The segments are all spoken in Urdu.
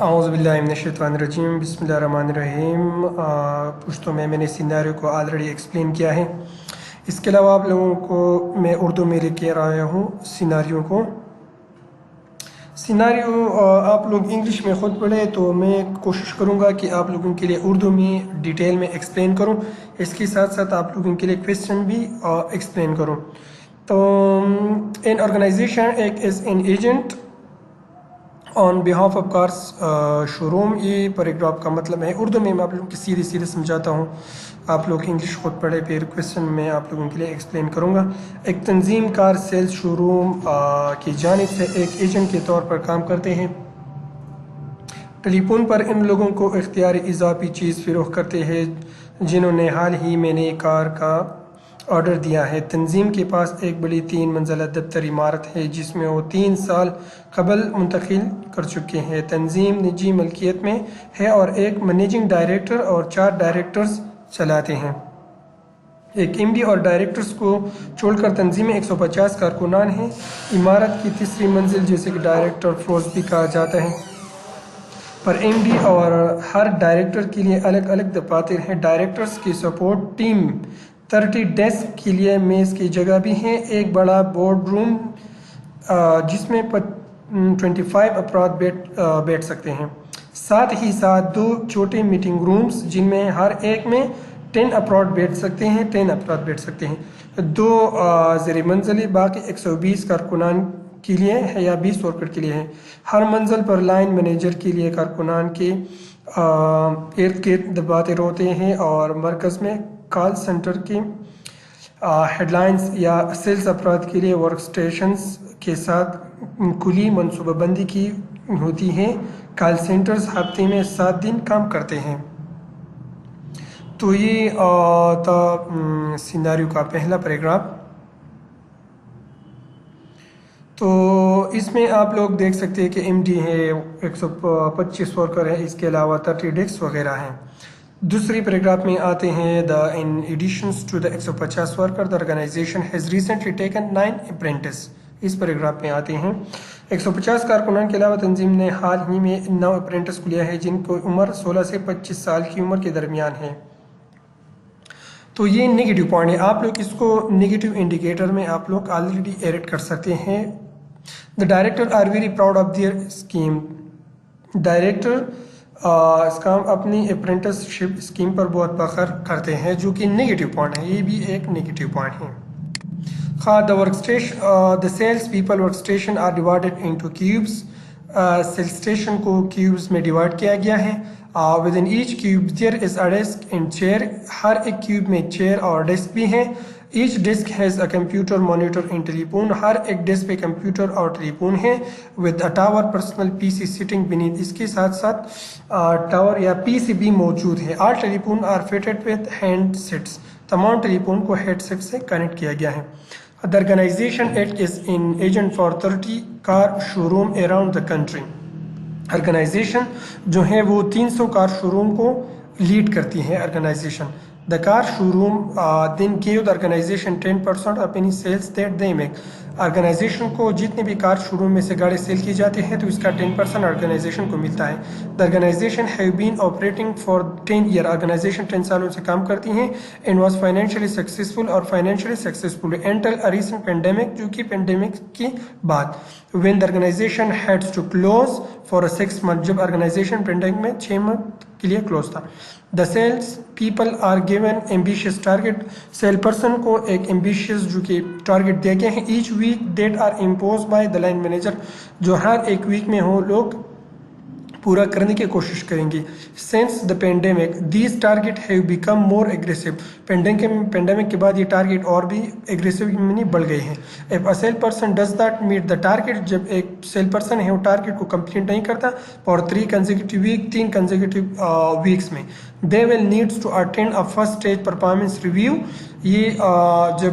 اعوذ باللہ من الشیطان الرجیم، بسم اللہ الرحمن الرحیم۔ پشتوں میں نے سیناریو کو آلریڈی ایکسپلین کیا ہے۔ اس کے علاوہ آپ لوگوں کو میں اردو میں لے کے آیا ہوں سیناریو کو۔ سیناریو آپ لوگ انگلش میں خود پڑھیں تو میں کوشش کروں گا کہ آپ لوگوں کے لیے اردو میں ڈیٹیل میں ایکسپلین کروں، اس کے ساتھ ساتھ آپ لوگوں کے لیے کویسچن بھی ایکسپلین کروں۔ تو ان آرگنائزیشن ایک is an agent on behalf of cars show room, یہ پیراگراف کا مطلب ہے۔ اردو میں آپ لوگوں کی سیدھے سمجھاتا ہوں، آپ لوگ انگلش خود پڑھے، پھر کویسچن میں آپ لوگوں کے لیے ایکسپلین کروں گا۔ ایک تنظیم کار سیلز شو روم کی جانب سے ایک ایجنٹ کے طور پر کام کرتے ہیں، ٹیلی فون پر ان لوگوں کو اختیاری اضافی چیز فروخت کرتے ہیں جنہوں نے حال ہی میں نئی کار کا آرڈر دیا ہے۔ تنظیم کے پاس ایک بڑی 3 منزلہ دفتر عمارت ہے جس میں وہ 3 سال قبل منتقل کر چکے ہیں۔ تنظیم نجی ملکیت میں ہے اور ایک منیجنگ ڈائریکٹر اور 4 ڈائریکٹرز چلاتے ہیں۔ ایک ایم ڈی اور ڈائریکٹرز کو چھوڑ کر تنظیم میں 150 کارکنان ہیں۔ عمارت کی تیسری منزل، جسے کہ ڈائریکٹر فلورز بھی کہا جاتا ہے، پر ایم ڈی اور ہر ڈائریکٹر کے لیے الگ الگ دفاتر ہیں۔ ڈائریکٹرز کی سپورٹ ٹیم 30 ڈیسک کے لیے میز کی جگہ بھی ہے۔ ایک بڑا بورڈ روم جس میں 25 افراد بیٹھ سکتے ہیں، ساتھ ہی ساتھ 2 چھوٹے میٹنگ رومز جن میں ہر ایک میں 10 افراد بیٹھ سکتے ہیں۔ 2 زیر منزلیں باقی 120 کارکنان کے لیے ہے یا 20 ورکر کے لیے ہے۔ ہر منزل پر لائن مینیجر کے لیے کارکنان کے ارد گرد دفاتر ہوتے ہیں اور مرکز میں کال سینٹر کی ہیڈ لائنز یا سیلز افراد کے لیے ورک سٹیشنز کے ساتھ کلی منصوبہ بندی کی ہوتی ہے۔ کال سینٹرز ہفتے میں 7 دن کام کرتے ہیں۔ تو یہ تھا سیناریو کا پہلا پیراگراف۔ تو اس میں آپ لوگ دیکھ سکتے ہیں کہ ایم ڈی ہے، 125 ورکر ہے، اس کے علاوہ 30 ڈیسک وغیرہ ہیں۔ دوسری پیراگراف میں آتے ہیں، in addition to the 150 worker, the organization has recently taken 9 apprentices۔ Us paragraph میں آتے ہیں 150 کارکنان کے علاوہ تنظیم نے حال ہی میں 9 اپرینٹس کو لیا ہے جن کو عمر 16 سے 25 سال کی عمر کے درمیان ہے۔ تو یہ نیگیٹو پوائنٹ ہے، آپ لوگ اس کو نیگیٹو انڈیکیٹر میں آپ لوگ آلریڈی ایڈ کر سکتے ہیں۔ The director are very proud of their scheme۔ Director اس کا اپنی اپرینٹسشپ اسکیم پر بہت فخر کرتے ہیں، جو کہ نیگیٹو پوائنٹ ہے، یہ بھی ایک نیگیٹو پوائنٹ ہے۔ The sales people workstation are divided into cubes۔ Sale station کو کیوبز میں ڈیوائڈ کیا گیا ہے۔ within each cube there is a desk and chair۔ ہر ایک کیوب میں چیئر اور ڈیسک بھی ہیں۔ each desk has a computer, monitor and telephone۔ ہر ایک ڈیسک پہ کمپیوٹر اور ٹیلی فون ہے۔ with a tower personal PC sitting beneath۔ اس کے ساتھ ساتھ ٹاور یا پی سی بھی موجود ہے۔ all telephone are fitted with handsets۔ تمام ٹیلی فون کو ہیڈ سیٹ سے کنیکٹ کیا گیا ہے۔ The organization acts as an agent for 30 car showroom around the country۔ Organisation جو ہے وہ 300 کار شو روم کو لیڈ کرتی ہے۔ Organisation The car showroom then gave the organization 10% of any sales that they make۔ Organisation کو جتنے بھی کار شو روم میں سے گاڑی سیل کی جاتی ہے تو اس کا 10% آرگنائزیشن کو ملتا ہے۔ The organization have been operating for 10 years۔ Organization 10 سالوں سے کام کرتی ہیں and was financially successful اور financially successful until a recent pandemic، جو کہ پینڈیمک کے بعد when the organization had to close for 6 months۔ جب آرگنائزیشن پینڈیمک میں 6 منتھ کے لیے کلوز تھا۔ The sales people are given ambitious target۔ Sale person کو ایک ambitious جو کہ ٹارگٹ دیا گیا ہے each week that are imposed by the line manager، جو ہر ایک ویک میں ہو لوگ پورا کرنے کی کوشش کریں گے۔ Since the pandemic these target have become more aggressive۔ Pandemic کے بعد یہ ٹارگٹ اور بھی ایگریسو بڑھ گئے ہیں۔ If a sale person does not meet the target، جب ایک سیل پرسن ہے وہ ٹارگٹ کو کمپلیٹ نہیں کرتا for 3 consecutive weeks، 3 consecutive weeks میں they will need to attend a first stage performance review۔ یہ جب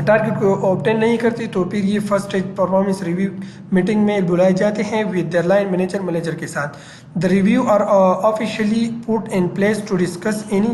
ٹارگٹ کو obtain نہیں کرتی تو پھر یہ first stage performance review meeting میں بلائے جاتے ہیں with their line manager کے ساتھ۔ The review are officially put in place to discuss any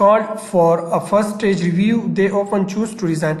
called for a first stage review they often choose to resign.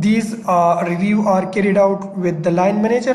These review are carried out with the line manager.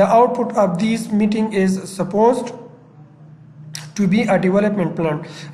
The output of this meeting is supposed to be a development plan.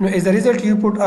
As a result, you put a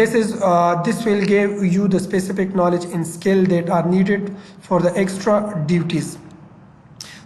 This will give you the specific knowledge and skill that are needed for the extra duties.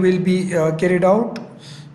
will be carried out.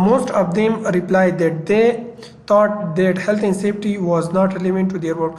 Most of them replied that they thought that health and safety was not relevant to their work.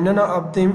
None of them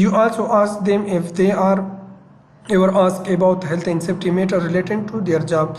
You also ask them if they are ever asked about health and safety matter related to their job.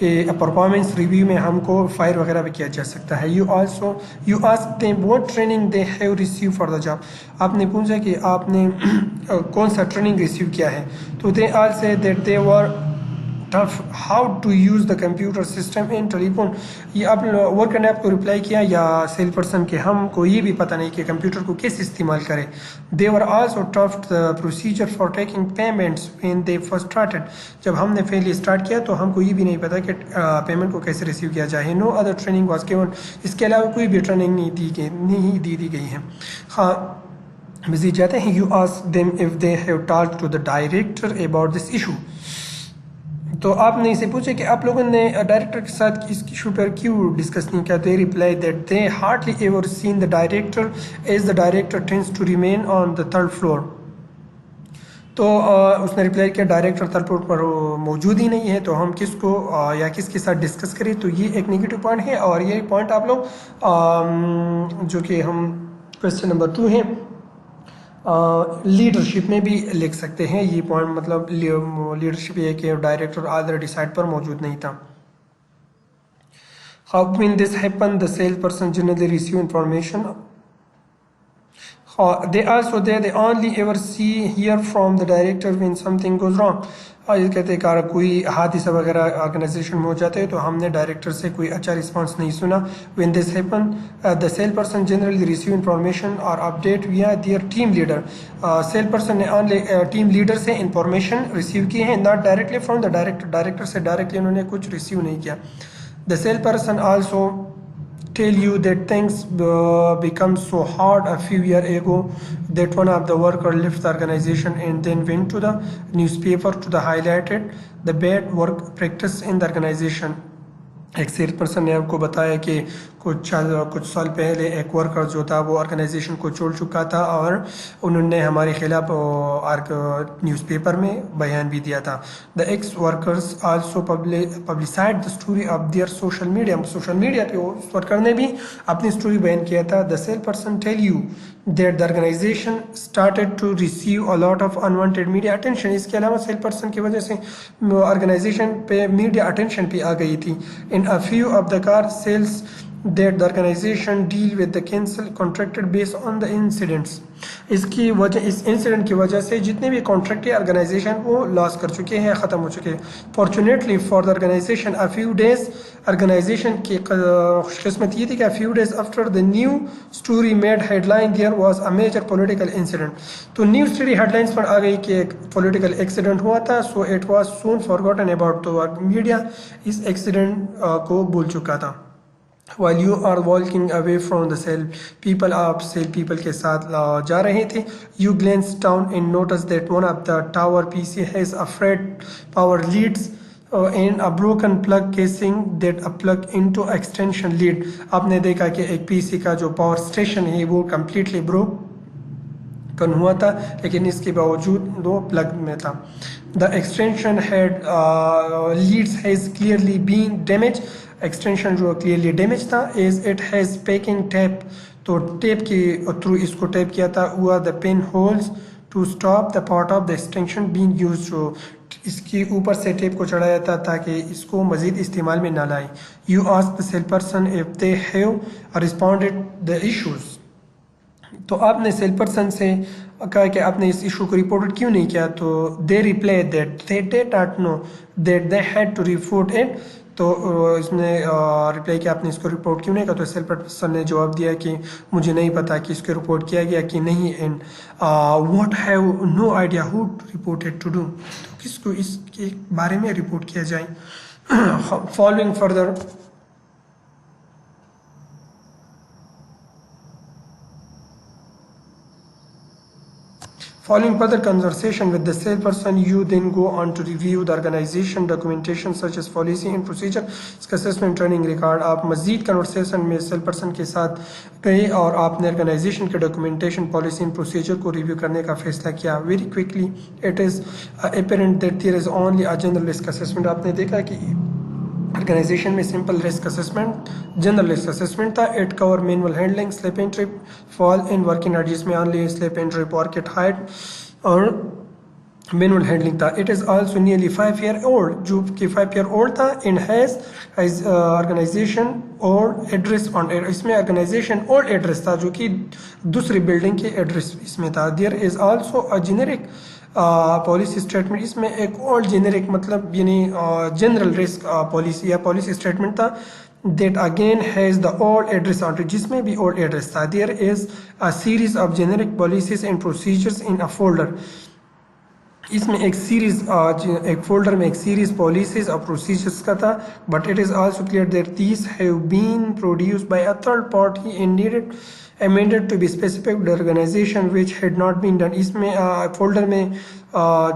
کہ پرفارمنس ریویو میں ہم کو فائر وغیرہ بھی کیا جا سکتا ہے. You ask them what training they have receive for the job. آپ نے پوچھا کہ آپ نے کون سا ٹریننگ ریسیو کیا ہے. تو they all say that they were tough how to use the computer system in telephone. یہ آپ ورکر نے آپ کو رپلائی کیا یا سیل پرسن کہ ہم کو یہ بھی پتہ نہیں کہ کمپیوٹر کو کیسے استعمال کرے. They were also taught the procedure for taking payments when they first started. جب ہم نے پہلے اسٹارٹ کیا تو ہم کو یہ بھی نہیں پتا کہ پیمنٹ کو کیسے ریسیو کیا جائے. No other training was given. اس کے علاوہ کوئی بھی ٹریننگ نہیں دی گئی ہے. ہاں مزید جاتے ہیں. You ask them if they have talk to the director about this issue. تو آپ نے اسے پوچھا کہ آپ لوگوں نے ڈائریکٹر کے ساتھ اس ایشو پر کیوں ڈسکس نہیں کیا. They reply that they hardly ever seen the director as the director tends to remain on the third floor. تو اس نے ریپلائی کیا ڈائریکٹر تھرڈ فلور پر موجود ہی نہیں ہے تو ہم کس کو یا کس کے ساتھ ڈسکس کریں. تو یہ ایک نگیٹو پوائنٹ ہے اور یہ پوائنٹ آپ لوگ جو کہ ہم کویسچن نمبر 2 ہے لیڈرشپ میں بھی لکھ سکتے ہیں. یہ پوائنٹ مطلب لیڈرشپ یہ کہ ڈائریکٹر آلریڈی سائٹ پر موجود نہیں تھا. How when this happen, the salesperson generally receive information. They also they only ever hear from the director when something goes wrong. یہ کہتے ہیں کہ کوئی حادثہ وغیرہ آرگنائزیشن میں ہو جاتے ہیں تو ہم نے ڈائریکٹر سے کوئی اچھا رسپانس نہیں سنا. when this happen the salesperson generally receive information or update via their team leader. Sale person نے اونلی ٹیم لیڈر سے انفارمیشن ریسیو کی ہے not directly from the director سے ڈائریکٹلی انہوں نے کچھ ریسیو نہیں کیا. The salesperson also tell you that things become so hard a few years ago that one of the worker left the organization and then went to the newspaper to highlighted the bad work practice in the organization. ایک سیل پرسن نے آپ کو بتایا کہ کچھ سال پہلے ایک ورکر جو تھا وہ آرگنائزیشن کو چھوڑ چکا تھا اور انہوں نے ہمارے خلاف نیوز پیپر میں بیان بھی دیا تھا. The ex workers also publicised the story of their social media پہ اس ورکر نے بھی اپنی اسٹوری بیان کیا تھا. The sale person tell you that the organization started to receive a lot of unwanted media attention. اس کے علاوہ سیل پرسن کی وجہ سے آرگنائزیشن پہ میڈیا اٹینشن بھی آ گئی تھی. In a few of the car sales that the organization deal with the cancel contracted based on the incidents. اس انسیڈنٹ کی وجہ سے جتنے بھی کانٹریکٹ ہے آرگنائزیشن وہ لاس کر چکے ہیں, ختم ہو چکے ہیں. Fortunately for the organisation a few days organisation کی خوش قسمت یہ تھی کہ a few days after the new story made headline there was a major political incident. تو نیو اسٹوری ہیڈ لائنس پر آ گئی کہ ایک پولیٹیکل ایکسیڈنٹ ہوا تھا. So it was soon forgotten about. تو میڈیا اس ایکسیڈنٹ کو بھول چکا تھا. while you are walking away from the sale people, آپ سیل پیپل کے ساتھ جا رہے تھے. you glance down and notice that one of the tower PC has a frayed power leads and a broken plug casing that a plug into extension lead. آپ نے دیکھا کہ ایک پی سی کا جو پاور اسٹیشن ہے وہ کمپلیٹلی بروکن ہوا تھا لیکن اس کے باوجود وہ پلگ میں تھا. the extension had leads has clearly been damaged. Extension جو کلیئرلی ڈیمیج تھا. As it has packing tape. تو ٹیپ کے تھرو اس کو ٹیپ کیا تھا. ہوا the pin holes to stop the part of the extension being use. جو اس کے اوپر سے ٹیپ کو چڑھایا تھا تاکہ اس کو مزید استعمال میں نہ لائے. You ask the sale person if they have responded the issues. تو آپ نے سیل پرسن سے کہا کہ آپ نے اس ایشو کو رپورٹ کیوں نہیں کیا. تو they reply that they did not know that they had to report it. تو اس نے رپلائی کیا آپ نے اس کو رپورٹ کیوں نہیں کیا. تو سیل پرسن نے جواب دیا کہ مجھے نہیں پتا کہ اس کو رپورٹ کیا گیا کہ نہیں. And what have no idea who reported to do. تو کس کو اس کے بارے میں رپورٹ کیا جائے. Following further Following further conversation with the salesperson, you then go on to review the organization documentation such as policy and procedure. اس کا assessment training record. آپ مزید conversation میں سیل پرسن کے ساتھ گئے اور آپ نے آرگنائزیشن کے ڈاکومنٹیشن پالیسی اینڈ پروسیجر کو ریویو کرنے کا فیصلہ کیا. Very quickly it is apparent that there is only a general risk assessment. آپ نے دیکھا کہ آرگنائزیشن میں simple risk assessment general risk assessment تھا. It cover manual handling slip and trip fall in working aid. جس میں only slip and trip work at height اور مینول ہینڈلنگ تھا. It is also nearly 5 year old, جو کہ 5 year old تھا. ان ہیز آرگنائزیشن اور ایڈریس آن, اس میں آرگنائزیشن اور ایڈریس تھا جو کہ دوسری بلڈنگ کے ایڈریس اس میں تھا. There is also a generic policy statement, اس میں ایک اور جنیرک مطلب یعنی جنرل رسک پالیسی یا پالیسی اسٹیٹمنٹ تھا. That again has the old address on, جس میں بھی اولڈ ایڈریس تھا. There is a series of generic policies and procedures in a folder, اس میں ایک سیریز ایک فولڈر میں ایک سیریز پالیسیز اور پروسیجرز کا تھا. But it is also clear that these have been produced by a third party and needed amended to be specific to the organization which had not been done. اس میں فولڈر میں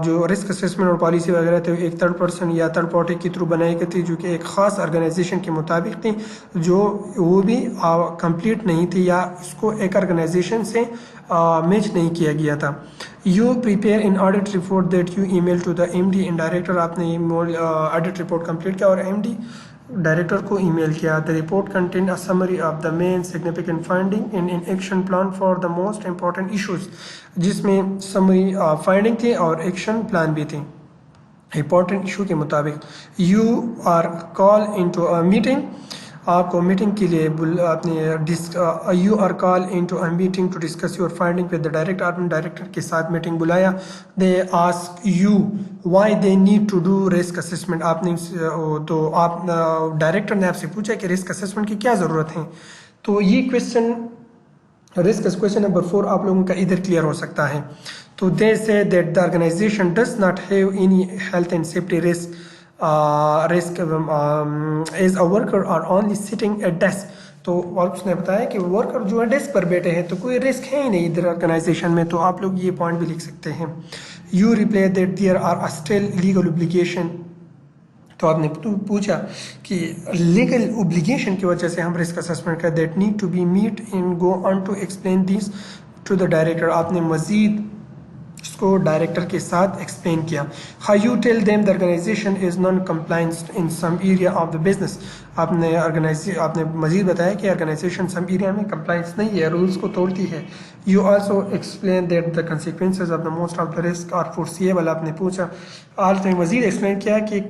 جو رسک اسسمنٹ اور پالیسی وغیرہ تھے ایک تھرڈ پرسن یا تھرڈ پارٹی کے تھرو بنائی گئی تھی جو کہ ایک خاص آرگنائزیشن کے مطابق تھی, جو وہ بھی کمپلیٹ نہیں تھی یا اس کو ایک آرگنائزیشن سے میچ نہیں کیا گیا تھا. You prepare an audit report that you email to the M D and director, آپ نے آڈٹ رپورٹ کمپلیٹ کیا اور ایم ڈی ڈائریکٹر کو ای میل کیا. The report contain a summary of the main significant finding in action plan for the most important issues, جس میں سمری فائنڈنگ تھی اور ایکشن پلان بھی تھی امپورٹنٹ ایشو کے مطابق. You are call in to a meeting, آپ کو میٹنگ کے لیے you are call in to a meeting to discuss your finding with the director, آپ نے ڈائریکٹر کے ساتھ میٹنگ بلایا. They ask you why they need to do risk assessment, آپ نے تو آپ ڈائریکٹر نے آپ سے پوچھا کہ رسک اسسمنٹ کی کیا ضرورت ہے. تو یہ کویشچن کویشچن نمبر 4 آپ لوگوں کا ادھر کلیئر ہو سکتا ہے. تو they say that the organisation does not have any health and safety risk as a worker are only sitting at desk. تو اور اس نے بتایا کہ ورکر جو ہے ڈیسک پر بیٹھے ہیں تو کوئی رسک ہے ہی نہیں ادھر آرگنائزیشن میں. تو آپ لوگ یہ پوائنٹ بھی لکھ سکتے ہیں. You reply that there are still legal obligation, تو آپ نے پوچھا کہ لیگل اوبلیگیشن کی وجہ سے ہم رسک اسسمنٹ کا that need to be met and go on to explain these to the director, آپ نے مزید اس کو ڈائریکٹر کے ساتھ ایکسپلین کیا. How you tell them the organization is non compliance in some area of the business, آپ نے مزید بتایا کہ آرگنائزیشن سم ایریا میں کمپلائنس نہیں ہے, رولس کو توڑتی ہے. You also explain that the consequences of the most of the risk are foreseeable, آپ نے پوچھا آپ نے مزید ایکسپلین کیا کہ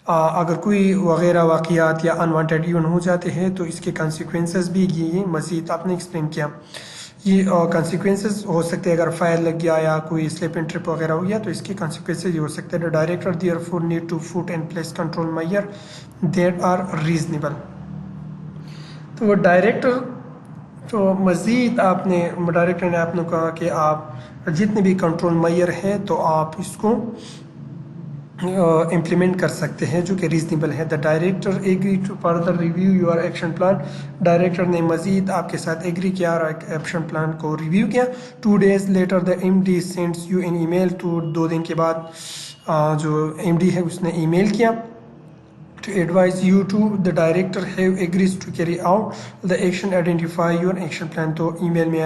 اگر کوئی وغیرہ واقعات یا انوانٹیڈ ایون ہو جاتے ہیں تو اس کے کنسیکوینسز بھی یہ مزید آپ نے ایکسپلین کیا. یہ کنسیکوینسز ہو سکتے ہیں اگر فائر لگ گیا یا کوئی سلپ اینڈ ٹرپ وغیرہ ہو گیا تو اس کے کنسیکوینسز یہ ہو سکتے ہیں. Director therefore need to fit and place control measure that are reasonable. تو وہ ڈائریکٹر تو مزید ڈائریکٹر نے آپ نے کہا کہ آپ جتنے بھی کنٹرول میئر ہیں تو آپ اس کو امپلیمنٹ کر سکتے ہیں جو کہ ریزنیبل ہے. The director agree to further review your action plan, director نے مزید آپ کے ساتھ ایگری کیا اور ایکشن پلان کو ریویو کیا. 2 days later the M D sends you an email, تو 2 دن کے بعد جو ایم ڈی ہے اس نے ای میل کیا to advise you to the director have agrees to carry out the action identify your action plan. تو ای میل میں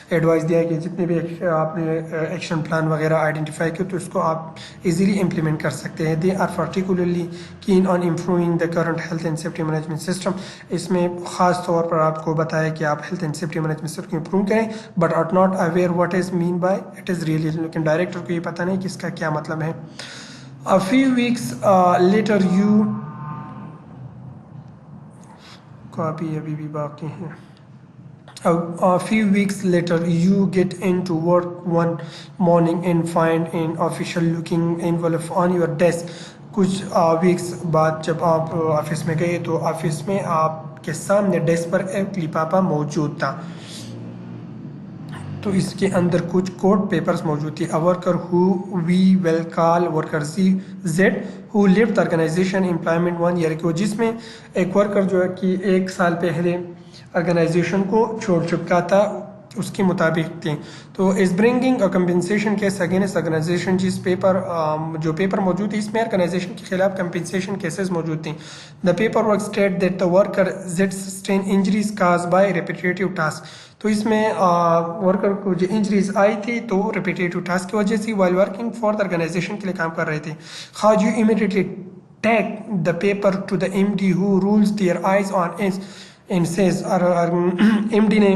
ایڈوائز دیا کہ جتنے بھی آپ نے ایکشن پلان وغیرہ آئیڈینٹیفائی کیا تو اس کو آپ ایزیلی امپلیمنٹ کر سکتے ہیں. They are particularly keen on improving the current health and safety management system, اس میں خاص طور پر آپ کو بتایا کہ آپ health and safety management system کو امپروو کریں, but are not aware what is mean by it is really, لیکن ڈائریکٹر کو یہ پتہ نہیں کہ اس کا کیا مطلب ہے. A few weeks later you copy ابھی بھی باقی ہے. A few weeks later you get into work one morning and find an official looking envelope on your desk. کچھ ویکس بعد جب آپ آفس میں گئے تو آفس میں آپ کے سامنے ڈیسک پر ایک لفافہ موجود تھا, تو اس کے اندر کچھ کوڈ پیپرز موجود تھی. A worker who we will call worker Z who left the organization employment 1 year ago, جس میں ایک ورکر جو ہے کہ 1 سال پہلے آرگنائزیشن کو چھوڑ چکا تھا اس کے مطابق تھیں. تو is bringing compensation case against organisation, جس جو پیپر موجود ہے اس میں آرگنائزیشن کے خلاف کمپنسیشن کیسز موجود تھیں. The paper work state that the worker Z sustain injuries cause by repetitive task, تو اس میں ورکر کو جو انجریز آئی تھی تو ریپیٹیٹیو ٹاسک کی وجہ سے while working for the organisation کے لیے کام کر رہے تھے. How you immediately take the paper to the M D who rolls their eyes on and says, M D نے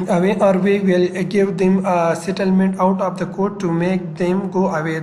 or we will give them a settlement out of the court to make them go away.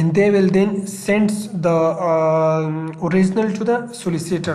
and they will then send the original to the solicitor.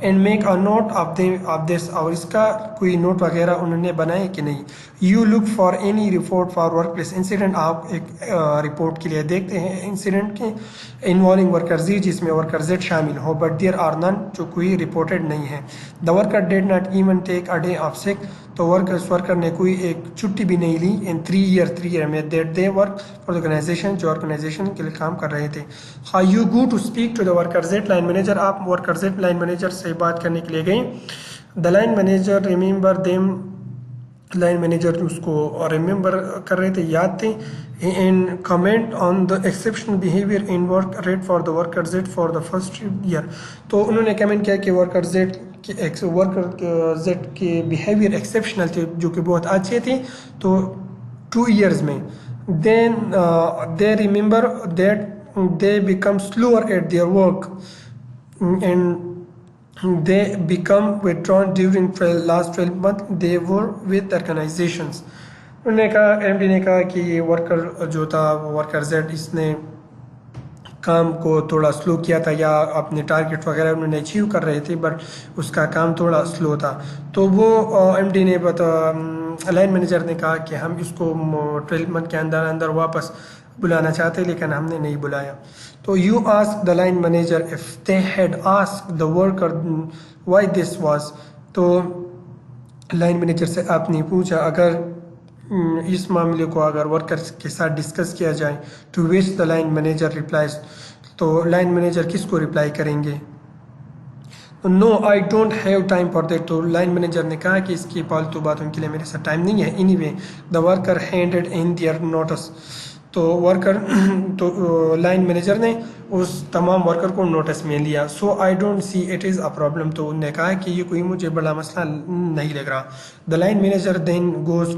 And make a note of this, اور اس کا کوئی نوٹ وغیرہ انہوں نے بنائے کہ نہیں. You look for any report for workplace incident, آپ ایک رپورٹ کے لیے دیکھتے ہیں انسیڈنٹ کے انوالونگ ورکر زی جس میں ورکر زیڈ شامل ہو، بٹ دیر آر نن جو کوئی رپورٹڈ نہیں ہے. The worker did not even take a day of سک، تو ورکر نے کوئی ایک چھٹی بھی نہیں لی ان 3 ایئر میں that they work for organization, جو آرگنائزیشن کے لیے کام کر رہے تھے. How you go to speak to the worker Z line manager, آپ ورکر زیڈ لائن مینیجر سے بات کرنے کے لیے گئے. The line manager remember them, line manager اس کو ریممبر کر رہے تھے، یاد تھے. And comment on the exceptional behaviour in work rate for the worker Z for the first year, تو انہوں نے کمنٹ کیا کہ ورکر زیڈ کے بیہیویئر ایکسیپشنل تھے، جو کہ بہت اچھے تھے تو 2 ایئرز میں. Then they remember that they become slower at their work and they become withdrawn during last 12 months they were with organizations. انہوں نے کہا، ایم ڈی نے کہا کہ یہ ورکر جو تھا ورکر زیڈ، اس نے کام کو تھوڑا سلو کیا تھا، یا اپنے ٹارگیٹ وغیرہ انہوں نے اچیو کر رہے تھے بٹ اس کا کام تھوڑا سلو تھا. تو وہ ایم ڈی نے لائن مینیجر نے کہا کہ ہم اس کو 12 منتھ کے اندر واپس بلانا چاہتے لیکن ہم نے نہیں بلایا. تو you ask the line manager if they had ask the worker why this was, تو لائن مینیجر سے آپ نے پوچھا اگر اس معاملے کو اگر ورکر کے ساتھ ڈسکس کیا جائے، to which the line manager replies, تو لائن مینیجر کس کو ریپلائی کریں گے؟ No I don't have time for that, تو لائن مینیجر نے کہا کہ اس کی فالتو باتوں کے لیے میرے ساتھ ٹائم نہیں ہے. Anyway the worker handed in their notice, تو لائن مینیجر نے اس تمام ورکر کو نوٹس میں لیا. So I don't see it is a problem, تو انہوں نے کہا کہ یہ کوئی مجھے بڑا مسئلہ نہیں لگ رہا. The line manager then goes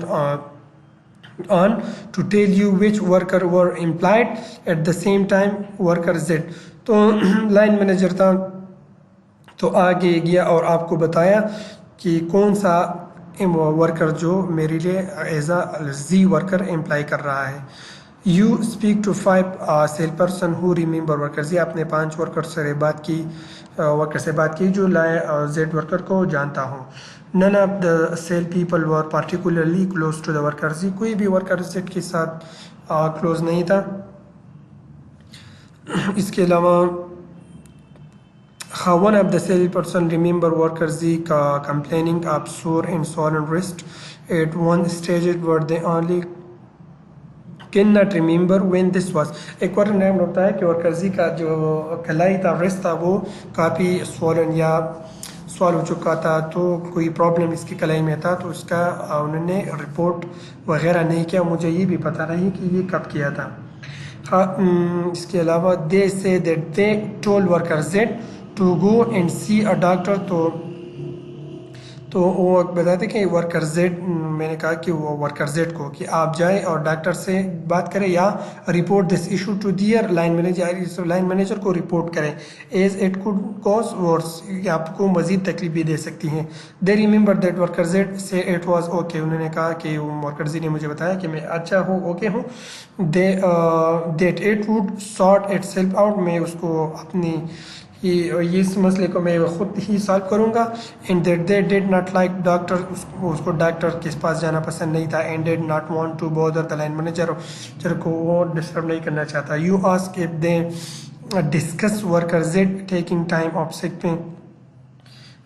on to tell you which worker were employed at the same time worker Z، تو لائن مینیجر تھا تو آگے گیا اور آپ کو بتایا کہ کون سا ورکر جو میرے لیے as a Z worker employ کر رہا ہے. You speak to 5 sale person who remember worker Z, آپ نے 5 ورکر سے بات کی جو زیڈ ورکر کو جانتا ہوں. none of the sale people were particularly close to the worker Z، کوئی بھی ورکر زیڈ کے ساتھ کلوز نہیں تھا. اس کے علاوہ one of the sale person remember worker Z complaining of sore and swollen wrist at one stage where they only can not remember when this was. ایک اور نام ہوتا ہے کہ ورکر زی کا جو کلائی تھا، ریسٹ تھا، وہ کافی سوالن یا سوال ہو چکا تھا، تو کوئی پرابلم اس کی کلائی میں تھا، تو اس کا انہوں نے رپورٹ وغیرہ نہیں کیا. مجھے یہ بھی پتہ نہیں کہ یہ کب کیا تھا. اس کے علاوہ they say that they told worker Z to go and see a doctor، تو وہ بتاتے کہ ورکر زیڈ، میں نے کہا کہ وہ ورکر زیڈ کو کہ آپ جائیں اور ڈاکٹر سے بات کریں یا report this issue to their line manager کو رپورٹ کریں، as it could cause worse, یہ آپ کو مزید تکلیف بھی دے سکتی ہیں. They remember that worker Z say it was okay, انہوں نے کہا کہ ورکر زیڈ نے مجھے بتایا کہ میں اچھا ہوں، اوکے ہوں. That it would sort it self out, میں اس کو اپنی اس مسئلے کو میں خود ہی سالو کروں گا. And that they did not like doctor, اس کو ڈاکٹر کے پاس جانا پسند نہیں تھا. And did not want to bother the line manager کو وہ ڈسٹرب نہیں کرنا چاہتا. You ask if they discuss worker Z taking time off sick pay,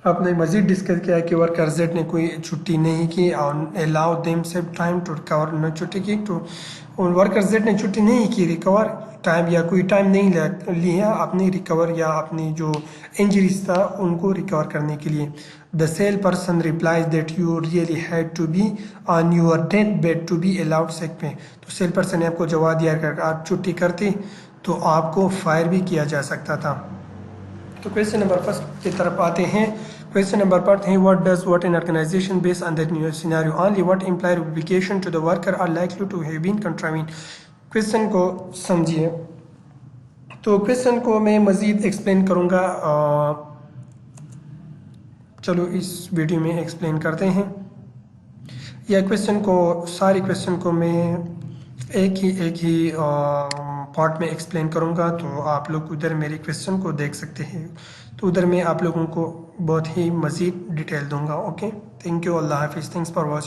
آپ نے مزید ڈسکس کیا کہ ورکر زیڈ نے کوئی چھٹی نہیں کی، اور allow them save time to recover, نہ چھٹی کی، تو ورکر زیڈ نے چھٹی نہیں کی، ریکور ٹائم یا کوئی ٹائم نہیں لیا اپنی ریکور یا اپنی جو انجریز تھا ان کو ریکور کرنے کے لیے. The sale person replies that you really had to be on your death bed to be allowed sick pay, تو سیل پرسن نے آپ کو جواب دیا کہ آپ چھٹی کرتے تو آپ کو فائر بھی کیا جا سکتا تھا. تو کویشچن نمبر 1 کی طرف آتے ہیں. کویشچن نمبر پڑھتے ہیں. what an organization based on that new scenario only what employer obligation to the worker are likely to have been contravened. Question کو سمجھیے. تو کویشچن کو میں مزید ایکسپلین کروں گا، چلو اس ویڈیو میں ایکسپلین کرتے ہیں. یا کویشچن کو، ساری کویشچن کو میں ایک ہی پارٹ میں ایکسپلین کروں گا، تو آپ لوگ ادھر میرے کویشچن کو دیکھ سکتے ہیں، تو ادھر میں آپ لوگوں کو بہت ہی مزید ڈیٹیل دوں گا. اوکے، تھینک یو، اللہ حافظ، تھینکس فار واچنگ.